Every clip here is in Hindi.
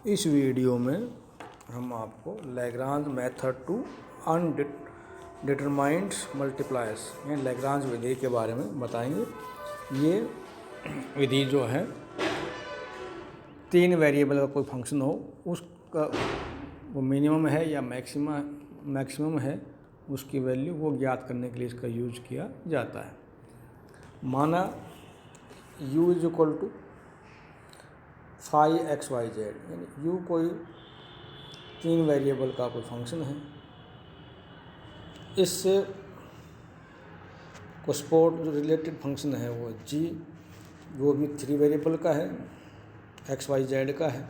इस वीडियो में हम आपको Lagrange method to undetermined multipliers यानी लैग्रांज विधि के बारे में बताएंगे। ये विधि जो है तीन वेरिएबल का कोई फंक्शन हो उसका वो मिनिमम है या मैक्सिमम है उसकी वैल्यू वो ज्ञात करने के लिए इसका यूज किया जाता है। माना u is equal to 5xyz यानी u कोई तीन वेरिएबल का कोई फंक्शन है। इससे को सपोर्ट जो रिलेटेड फंक्शन है वो g वो भी थ्री वेरिएबल का है, xyz का है।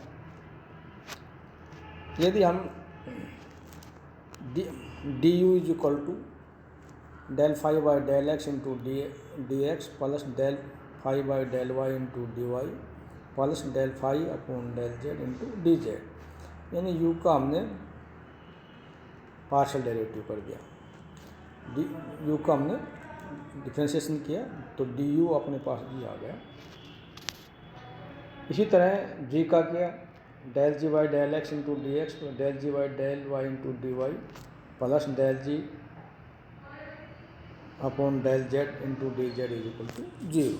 यदि हम du is equal to del phi by del x into dx plus del phi by del y into dy plus del phi upon del z into dz यानी u का हमने पार्शियल डेरिवेटिव कर दिया, u का हमने डिफ्रेंशिएशन किया तो du अपने पास ही आ गया। इसी तरह g का किया del g by del x into dx del g by del y into dy plus del g upon del z into dz is equal to 0।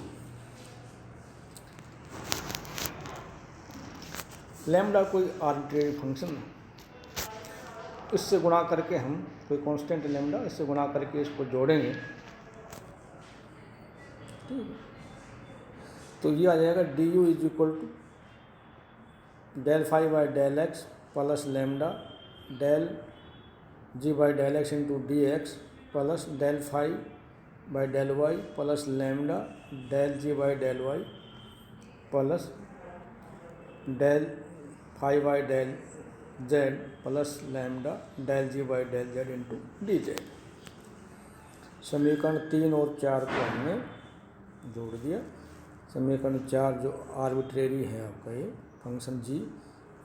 Lambda कोई आर्बिट्रेरी फंक्शन है, इससे गुणा करके हम कोई कांस्टेंट लैम्डा इससे गुणा करके इसको जोड़ेंगे, ठीक है। तो ये आ जाएगा du is equal to del phi by del x plus lambda del g by del x into dx plus del phi by del y plus lambda del g by del y plus del phi by del z plus lambda del g by del z into dz। समीकरण 3 और 4 को हमने जोड़ दिया। समीकरण 4 जो आर्बिट्रेरी है आपका ये फंक्शन g,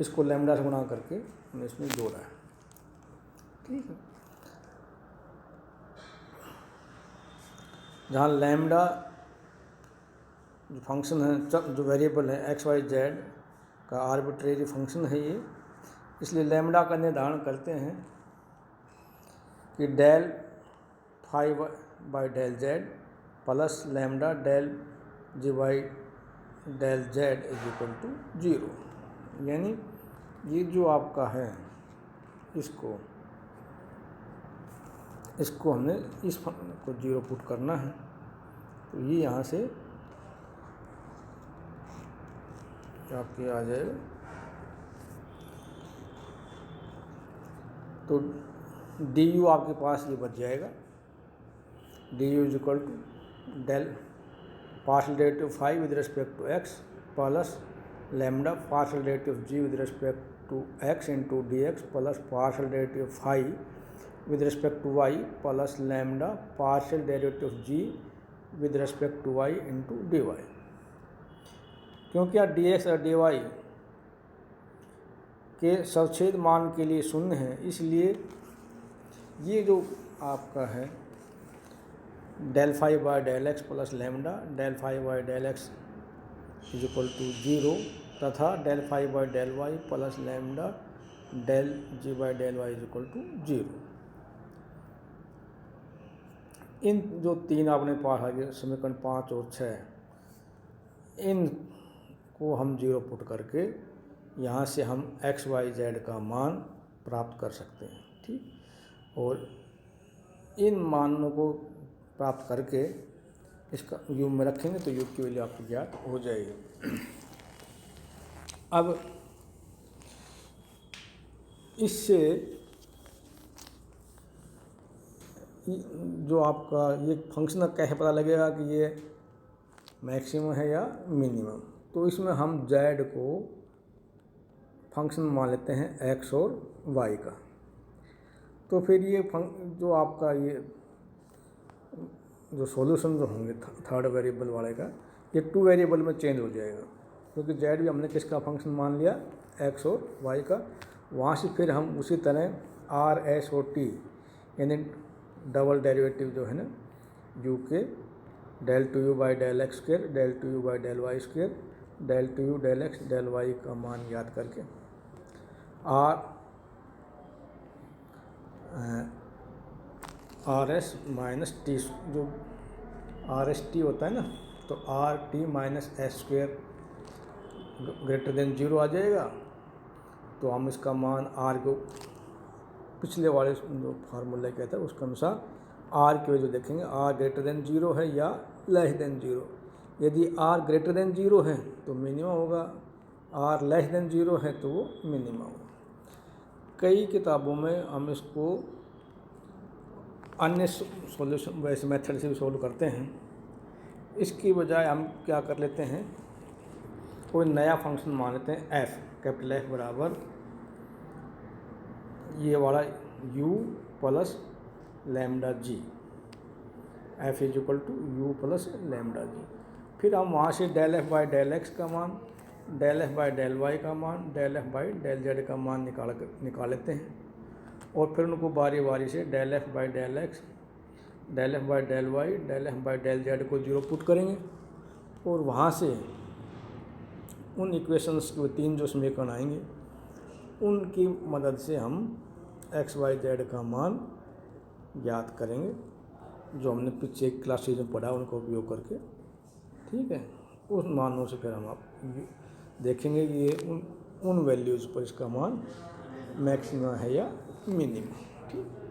इसको लैम्डा से गुणा करके हमने इसमें जोड़ा है, ठीक है। जहाँ लैम्डा जो फंक्शन है जो वेरिएबल है x y z का आर्बिट्रेरी फंक्शन है ये, इसलिए लैम्डा का निर्धारण करते हैं कि del phi by del z plus lambda del g by del z is equal to 0। यानी ये जो आपका है इसको हमने इस को 0 पुट करना है, तो ये यहाँ से आपके आ जाएगा। तो du आपके पास ये बच जाएगा, du is equal to del partial derivative phi with respect to x plus lambda partial derivative g with respect to x into dx plus partial derivative phi with respect to y plus lambda partial derivative g with respect to y into dy। क्योंकि यहाँ dx और dy के सवच्छेद मान के लिए शून्य है, इसलिए ये जो आपका है del phi by del x plus lambda del phi by del x is equal to 0 तथा del phi by del y plus lambda del g by del y is equal to 0। इन जो तीन आपने पास आ गए समीकरण 5 और 6, इन को हम 0 पुट करके यहाँ से हम x y z का मान प्राप्त कर सकते हैं, ठीक। और इन मानों को प्राप्त करके इसका u में रखेंगे तो u की वैल्यू आपको ज्ञात हो जाएगी। अब इससे जो आपका ये फंक्शन कैसे पता लगेगा कि ये मैक्सिमम है या मिनिमम, तो इसमें हम z को फंक्शन मान लेते हैं x और y का। तो फिर ये जो आपका ये जो सॉल्यूशन जो होंगे थर्ड वेरिएबल वाले का, ये टू वेरिएबल में चेंज हो जाएगा, क्योंकि z भी हमने किसका फंक्शन मान लिया, x और y का। वहाँ से फिर हम उसी तरह r s और t यानी डबल डेरिवेटिव जो है ना u के del two u by del x square del two u by del y square del two u del x del y का मान याद करके आर एस माइनस टी, जो आर एस टी होता है ना, तो R T minus S square greater than 0 आ जाएगा। तो हम इसका मान आर को पिछले वाले जो फार्मूला कहता है उसके अनुसार आर की वैल्यू देखेंगे, आर ग्रेटर देन 0 है या लेस देन 0। यदि आर ग्रेटर देन 0 है तो मिनिमम होगा, आर लेस देन 0 है तो वो मिनिमम होगा। कई किताबों में हम इसको अन्य सॉल्यूशन वैसे मेथड से भी सोल्व करते हैं। इसकी बजाय हम क्या कर लेते हैं, कोई नया फंक्शन मान लेते हैं एफ, कैपिटल एफ बराबर ये वाला u plus lambda g, f is equal to u plus lambda g. फिर हम वहाँ से del F by del x का मान, del F by del y का मान, del F by del z का मान निकाल लेते हैं, और फिर उनको बारी बारी से del F by del X, del F by del Y, del F by del Z को 0 पुट करेंगे, और वहाँ से उन इक्वेशंस के 3 जो समीकरण आएंगे उनकी मदद से हम एक्स वाई जेड का मान ज्ञात करेंगे, जो हमने पीछे क्लासेज में पढ़ा उनका उपयोग करके। ठीक है, उस मानों से फिर हम आप देखेंगे कि ये उन वैल्यूज़ पर इसका मान मैक्सिमम है या मिनिमम। ठीक।